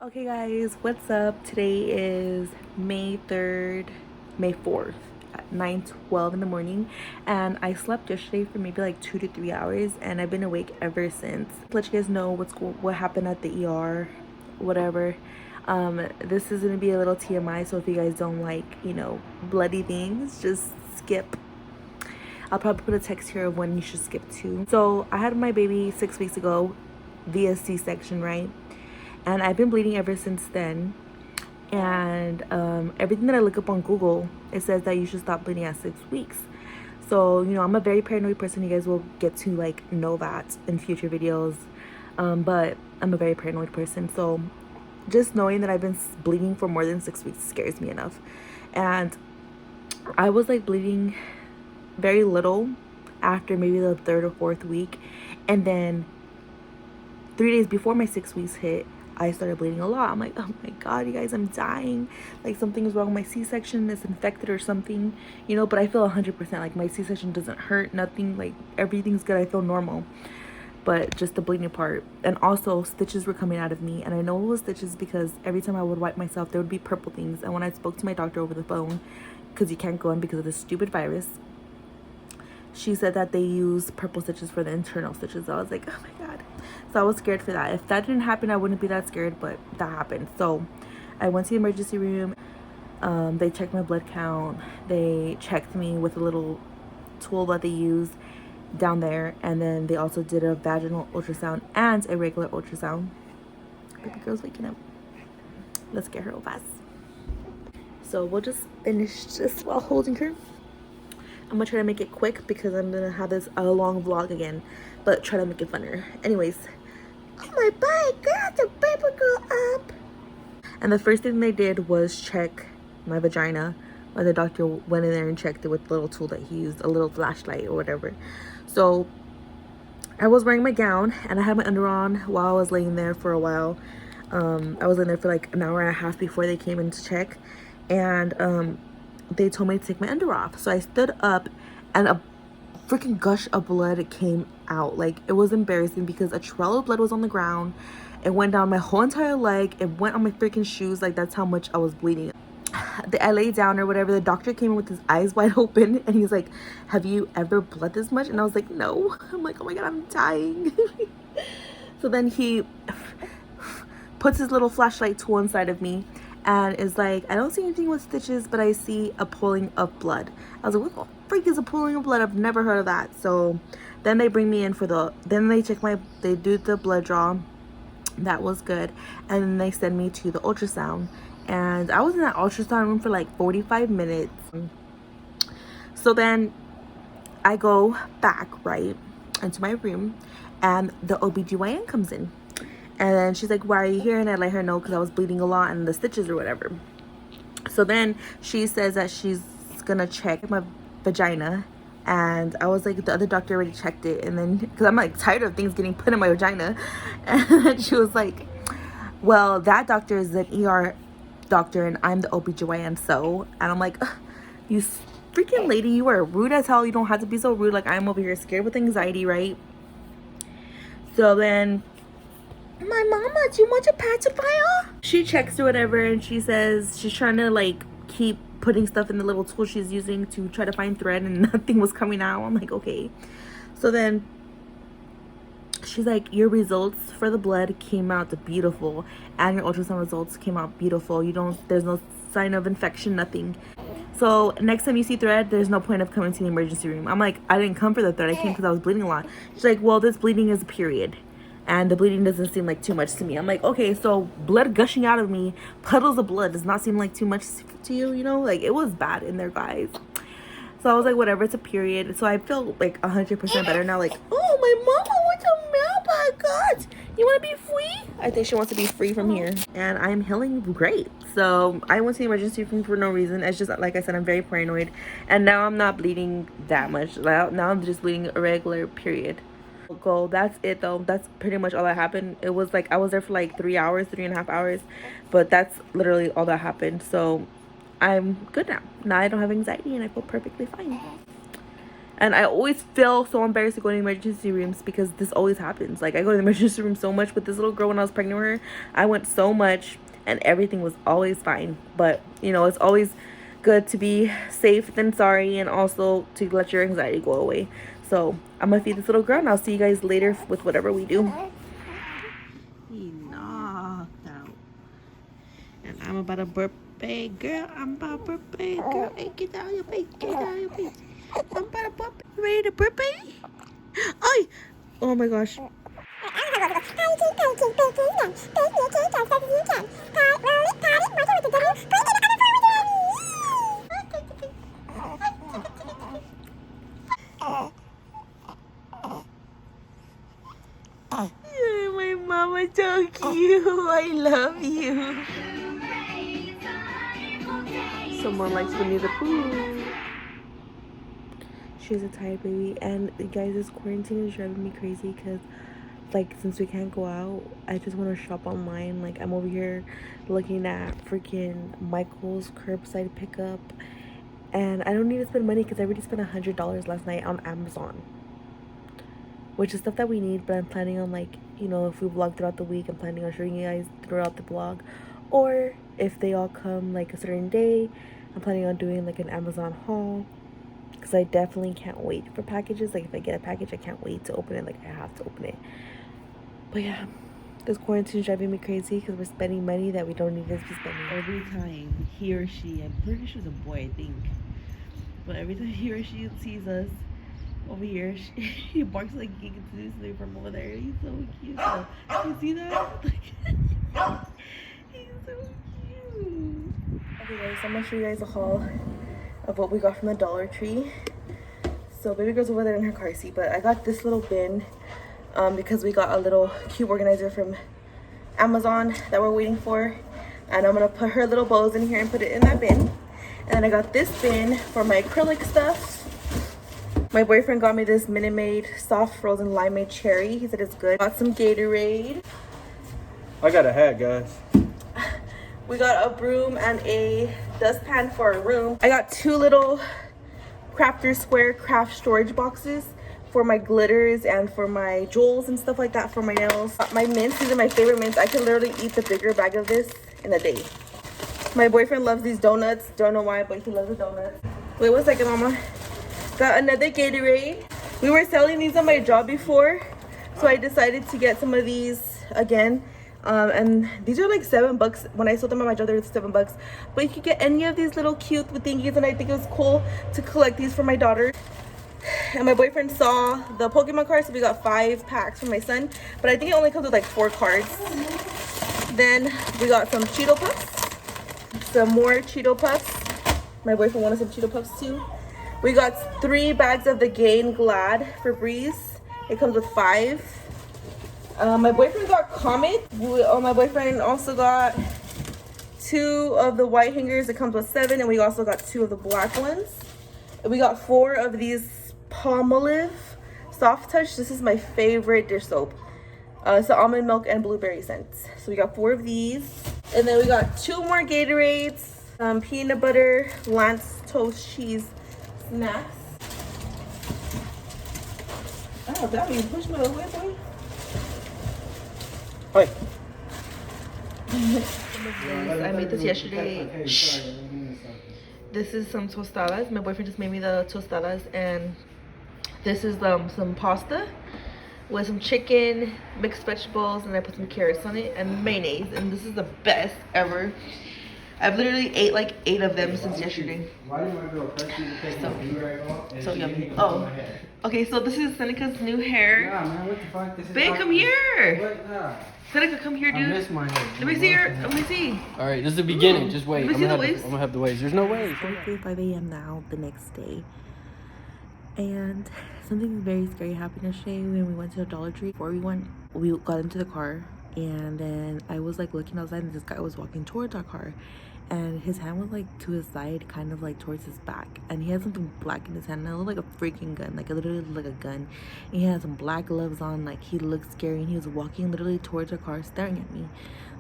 Okay guys, what's up? Today is May 3rd, May 4th at 9:12 in the morning, and I slept yesterday for maybe like 2 to 3 hours, and I've been awake ever since. Let you guys know what happened at the ER, whatever. This is gonna be a little TMI, so if you guys don't like, bloody things, just skip. I'll probably put a text here of when you should skip to. So I had my baby 6 weeks ago via C-section, right? And I've been bleeding ever since then. And everything that I look up on Google, it says that you should stop bleeding at 6 weeks. So I'm a very paranoid person. You guys will get to like know that in future videos, but I'm a very paranoid person. So just knowing that I've been bleeding for more than 6 weeks scares me enough. And I was like bleeding very little after maybe the third or fourth week, and then 3 days before my 6 weeks hit, I started bleeding a lot. I'm like, oh my god, you guys, I'm dying. Like something is wrong with my C-section. It's infected or something, but I feel 100%. Like my C-section doesn't hurt, nothing. Like everything's good. I feel normal, but just the bleeding part. And also stitches were coming out of me, and I know it was stitches because every time I would wipe myself, there would be purple things. And when I spoke to my doctor over the phone, because you can't go in because of this stupid virus, she said that they use purple stitches for the internal stitches. I was like, oh my god. So I was scared for that. If that didn't happen, I wouldn't be that scared, but that happened. So I went to the emergency room. They checked my blood count. They checked me with a little tool that they use down there, and then they also did a vaginal ultrasound and a regular ultrasound. Baby girl's waking up. Let's get her real fast. So we'll just finish this while holding her. I'm gonna try to make it quick because I'm gonna have this a long vlog again, but try to make it funner. Anyways, oh my bike, girl, the paper girl up. And the first thing they did was check my vagina. Or the doctor went in there and checked it with the little tool that he used, a little flashlight or whatever. So I was wearing my gown and I had my under on while I was laying there for a while. I was in there for like an hour and a half before they came in to check, and they told me to take my under off. So I stood up and a freaking gush of blood came out. Like it was embarrassing because a trail of blood was on the ground. It went down my whole entire leg. It went on my freaking shoes. Like that's how much I was bleeding. I laid down or whatever. The doctor came in with his eyes wide open and he's like, have you ever bled this much? And I was like, no. I'm like, oh my god, I'm dying. So then he puts his little flashlight tool inside of me and is like, I don't see anything with stitches, but I see a pooling of blood. I was like, what the freak is a pooling of blood? I've never heard of that. So then they bring me in then they check they do the blood draw. That was good. And then they send me to the ultrasound. And I was in that ultrasound room for like 45 minutes. So then I go back, right, into my room, and the OBGYN comes in. And then she's like, why are you here? And I let her know because I was bleeding a lot and the stitches or whatever. So then she says that she's gonna check my vagina. And I was like, the other doctor already checked it. And then, because I'm like tired of things getting put in my vagina. And then she was like, well, that doctor is an ER doctor and I'm the OBGYN. So, and I'm like, you freaking lady, you are rude as hell. You don't have to be so rude. Like I'm over here scared with anxiety, right? So then, my mama, do you want a pacifier? She checks or whatever and she says she's trying to like keep putting stuff in the little tool she's using to try to find thread, and nothing was coming out. I'm like, okay. So then she's like, your results for the blood came out beautiful and your ultrasound results came out beautiful. There's no sign of infection, nothing. So next time you see thread, there's no point of coming to the emergency room. I'm like, I didn't come for the thread. I came because I was bleeding a lot. She's like, well, this bleeding is a period. And the bleeding doesn't seem like too much to me. I'm like, okay, so blood gushing out of me, puddles of blood does not seem like too much to you, Like, it was bad in there, guys. So I was like, whatever, it's a period. So I feel like 100% better now. Like, oh, my mama wants a milk. Oh, my God. You want to be free? I think she wants to be free from here. And I'm healing great. So I went to the emergency room for no reason. It's just, like I said, I'm very paranoid. And now I'm not bleeding that much. Now I'm just bleeding a regular period. Go. That's it though. That's pretty much all that happened. It was like I was there for like 3 hours, 3.5 hours, but that's literally all that happened. So I'm good now. I don't have anxiety and I feel perfectly fine. And I always feel so embarrassed to go to emergency rooms because this always happens. Like, I go to the emergency room so much with this little girl when I was pregnant with her. I went so much and everything was always fine. But, you know, it's always good to be safe than sorry, and also to let your anxiety go away. So I'm gonna feed this little girl and I'll see you guys later with whatever we do. He knocked out. And I'm about to birthday girl. I'm about to birthday girl. Hey, get down your face. Get down your face. I'm about to birthday. Ready to birthday? Ay! Oh my gosh. My mama so cute. I love you. Someone likes Winnie the Pooh. She's a tired baby, and guys, this quarantine is driving me crazy because, like, since we can't go out, I just want to shop online. Like, I'm over here looking at freaking Michael's curbside pickup, and I don't need to spend money because I already spent $100 last night on Amazon, which is stuff that we need. But I'm planning on, like, you know, if we vlog throughout the week, I'm planning on showing you guys throughout the vlog, or if they all come like a certain day, I'm planning on doing like an Amazon haul. Because I definitely can't wait for packages. Like, if I get a package, I can't wait to open it. Like, I have to open it. But yeah, this quarantine is driving me crazy because we're spending money that we don't need to be spending. Every time he or she, I'm pretty sure it's a boy, I think, but every time he or she sees us over here, he barks like he can see something from over there. He's so cute. So, you see that? He's so cute. Okay guys, I'm gonna show you guys a haul of what we got from the Dollar Tree. So baby girl's over there in her car seat, but I got this little bin because we got a little cube organizer from Amazon that we're waiting for, and I'm gonna put her little bows in here and put it in that bin. And then I got this bin for my acrylic stuff. My boyfriend got me this Minute Maid soft frozen limeade cherry. He said it's good. Got some Gatorade. I got a hat, guys. We got a broom and a dustpan for our room. I got two little Crafter Square craft storage boxes for my glitters and for my jewels and stuff like that for my nails. My mints, these are my favorite mints. I can literally eat the bigger bag of this in a day. My boyfriend loves these donuts. Don't know why, but he loves the donuts. Wait 1 second, mama. Got another Gatorade. We were selling these on my job before, so I decided to get some of these again. And these are like $7. When I sold them at my job, they were $7. But you could get any of these little cute thingies, and I think it was cool to collect these for my daughter. And my boyfriend saw the Pokemon cards, so we got 5 packs for my son. But I think it only comes with like 4 cards. Then we got some Cheeto Puffs, some more Cheeto Puffs. My boyfriend wanted some Cheeto Puffs too. We got 3 bags of the Gain Glad Febreze. It comes with 5. My boyfriend got Comet. My boyfriend also got 2 of the white hangers. It comes with 7, and we also got 2 of the black ones. We got 4 of these Palmolive Soft Touch. This is my favorite dish soap. It's the almond milk and blueberry scents. So we got 4 of these, and then we got 2 more Gatorades, peanut butter Lance toast cheese snacks. Oh, damn, you pushed me away, boy. Hi. I made this yesterday. Shh. This is some tostadas. My boyfriend just made me the tostadas, and this is some pasta with some chicken, mixed vegetables, and I put some carrots on it and mayonnaise, and this is the best ever. I've literally ate like 8 of them since yesterday. So yummy. Oh, okay. So this is Seneca's new hair. Yeah, man, what the fuck? This is Babe, come here. What? Seneca, come here, dude. I miss my hair. Let me see your. Let me see. All right, this is the beginning. Just wait. Let me see the waves. I'm gonna have the waves. There's no waves. It's 5 a.m. now, the next day, and something very scary happened yesterday when we went to the Dollar Tree. Before we got into the car, and then I was like looking outside, and this guy was walking towards our car, and his hand was like to his side, kind of like towards his back, and he had something black in his hand, and it looked like a freaking gun. Like, it literally looked like a gun. And he had some black gloves on. Like, he looked scary, and he was walking literally towards our car, staring at me.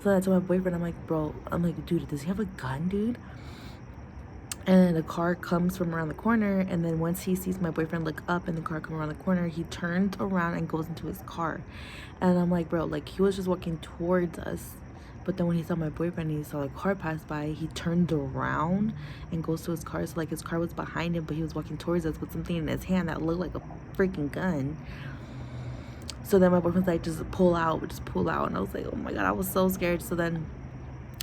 So I told my boyfriend, I'm like, dude, does he have a gun, dude? And then a car comes from around the corner, and then once he sees my boyfriend look up and the car come around the corner, he turns around and goes into his car. And I'm like, bro, like, he was just walking towards us, but then when he saw my boyfriend, he saw a car pass by, he turned around and goes to his car. So like his car was behind him, but he was walking towards us with something in his hand that looked like a freaking gun. So then my boyfriend's like, just pull out. And I was like, oh my god, I was so scared. So then,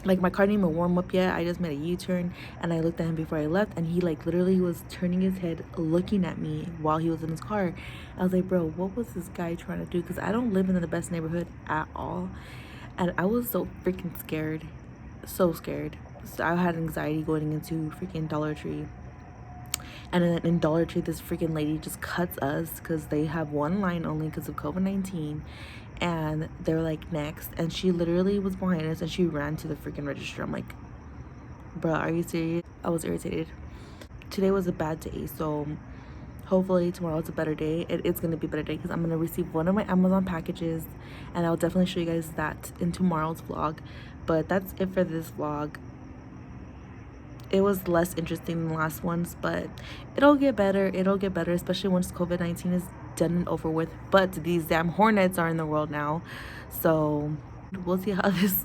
like, my car didn't even warm up yet. I just made a U-turn and I looked at him before I left, and he like literally was turning his head looking at me while he was in his car. I was like, bro, what was this guy trying to do? Because I don't live in the best neighborhood at all, and I was so freaking scared, so scared. So I had anxiety going into freaking Dollar Tree. And then in Dollar Tree, this freaking lady just cuts us because they have one line only because of COVID-19. And they're like, next. And she literally was behind us and she ran to the freaking register. I'm like, bro, are you serious? I was irritated. Today was a bad day, so hopefully tomorrow's a better day. It is going to be a better day because I'm going to receive one of my Amazon packages, and I'll definitely show you guys that in tomorrow's vlog. But that's it for this vlog. It was less interesting than the last ones, but it'll get better, especially once COVID-19 is done and over with. But these damn hornets are in the world now, so we'll see how this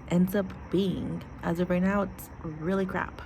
ends up being. As of right now, it's really crap.